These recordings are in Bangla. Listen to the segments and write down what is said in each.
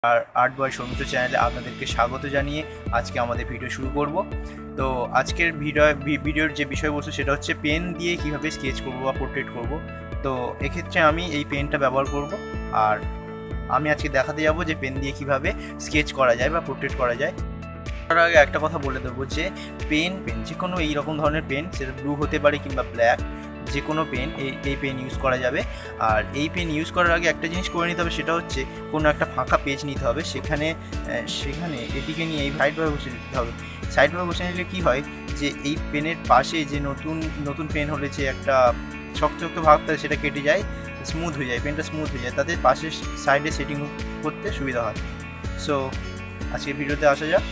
আর আর্ট বয় সৌমিত্র চ্যানেলে আপনাদেরকে স্বাগত জানিয়ে আজকে আমাদের ভিডিও শুরু করব। তো আজকের ভিডিওর যে বিষয়বস্তু সেটা হচ্ছে পেন দিয়ে কিভাবে স্কেচ করব বা পোর্ট্রেট করব। তো এক্ষেত্রে আমি এই পেনটা ব্যবহার করব, আর আমি আজকে দেখাতে যাব যে পেন দিয়ে কিভাবে স্কেচ করা যায় বা পোর্ট্রেট করা যায়। তার আগে একটা কথা বলে দেবো যে পেন যে কোনো এই রকম ধরনের পেন, সেটা ব্লু হতে পারে কিংবা ব্ল্যাক, যে কোনো পেন এই পেন ইউজ করা যাবে। আর এই পেন ইউজ করার আগে একটা জিনিস করে নিতে হবে, সেটা হচ্ছে কোনো একটা ফাঁকা পেজ নিতে হবে, সেখানে এটিকে নিয়ে এই সাইডভাবে বসে দিতে হবে। সাইডভাবে বসে নিলে কী হয় যে এই পেনের পাশে যে নতুন পেন হলে যে একটা শক্ত ভাগ থাকে সেটা কেটে যায়, স্মুথ হয়ে যায়, পেনটা স্মুথ হয়ে যায়, তাতে পাশের সাইডে সেটিং করতে সুবিধা হয়। সো আজকে ভিডিওতে আসা যাক।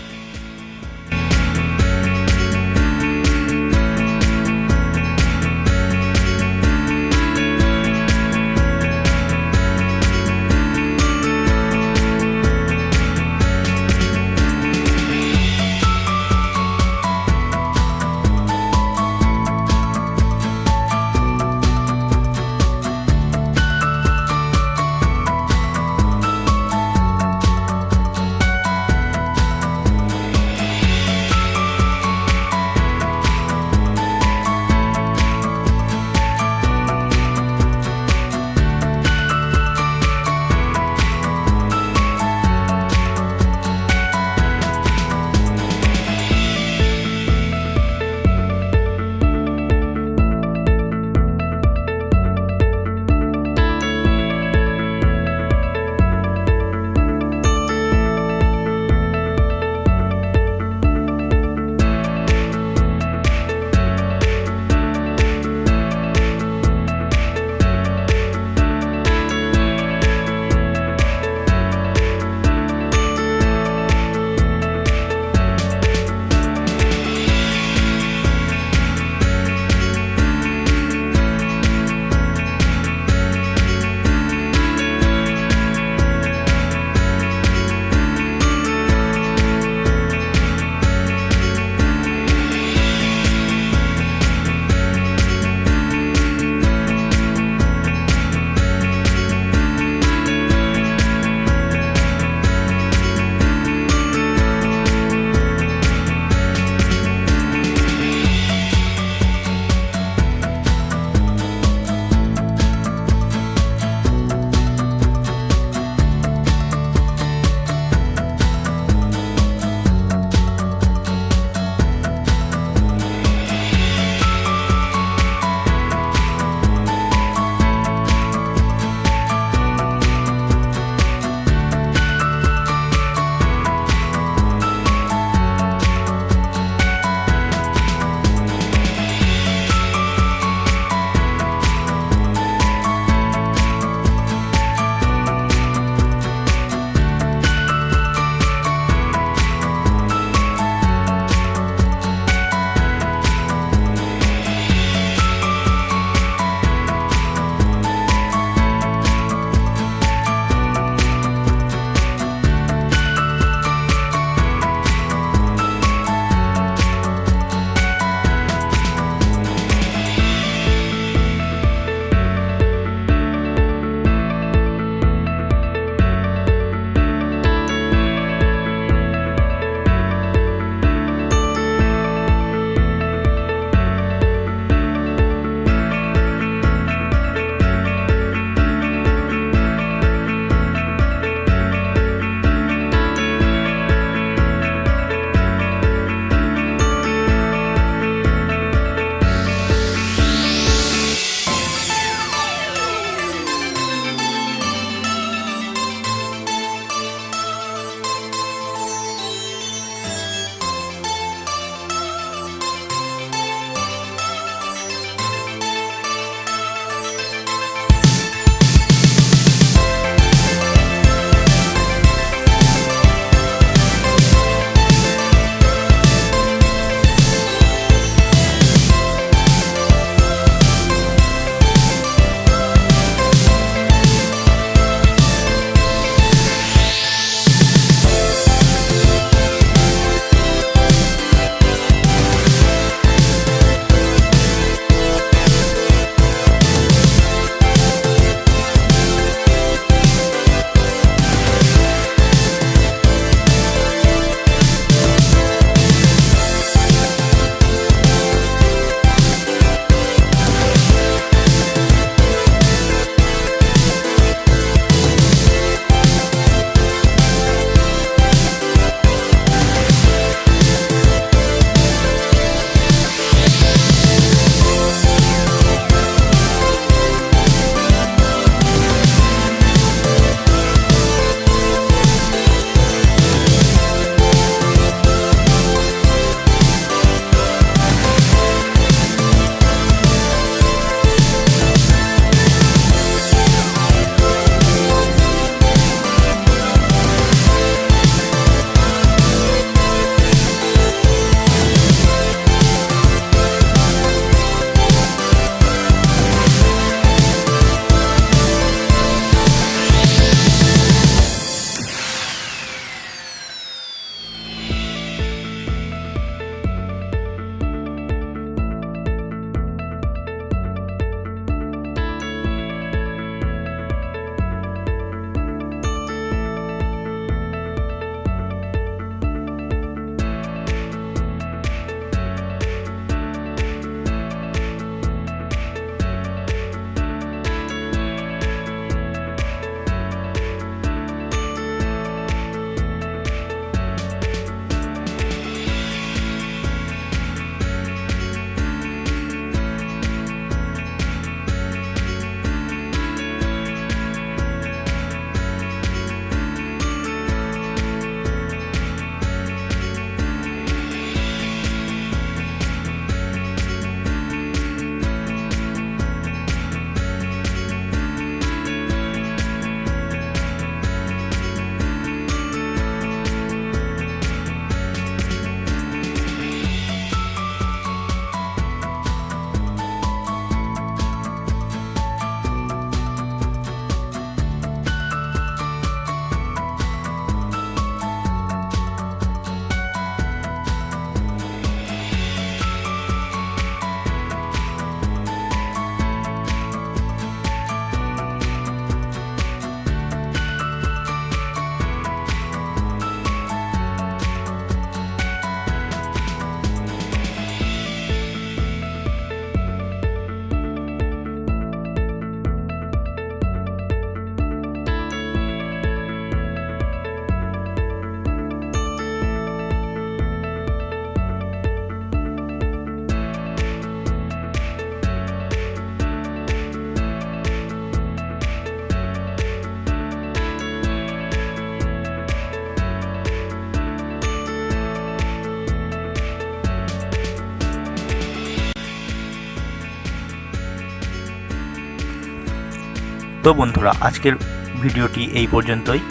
তো বন্ধুরা, আজকের ভিডিওটি এই পর্যন্তই।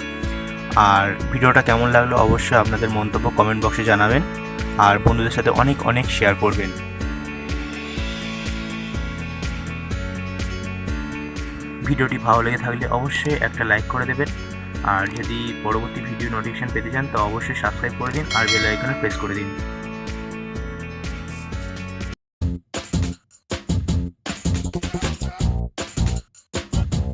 আর ভিডিওটা কেমন লাগলো অবশ্যই আপনাদের মন্তব্য কমেন্ট বক্সে জানাবেন, আর বন্ধুদের সাথে অনেক অনেক শেয়ার করবেন। ভিডিওটি ভালো লেগে থাকলে অবশ্যই একটা লাইক করে দেবেন, আর যদি পরবর্তী ভিডিও নোটিফিকেশন পেতে চান তো অবশ্যই সাবস্ক্রাইব করে দিন আর বেল আইকনে প্রেস করে দিন।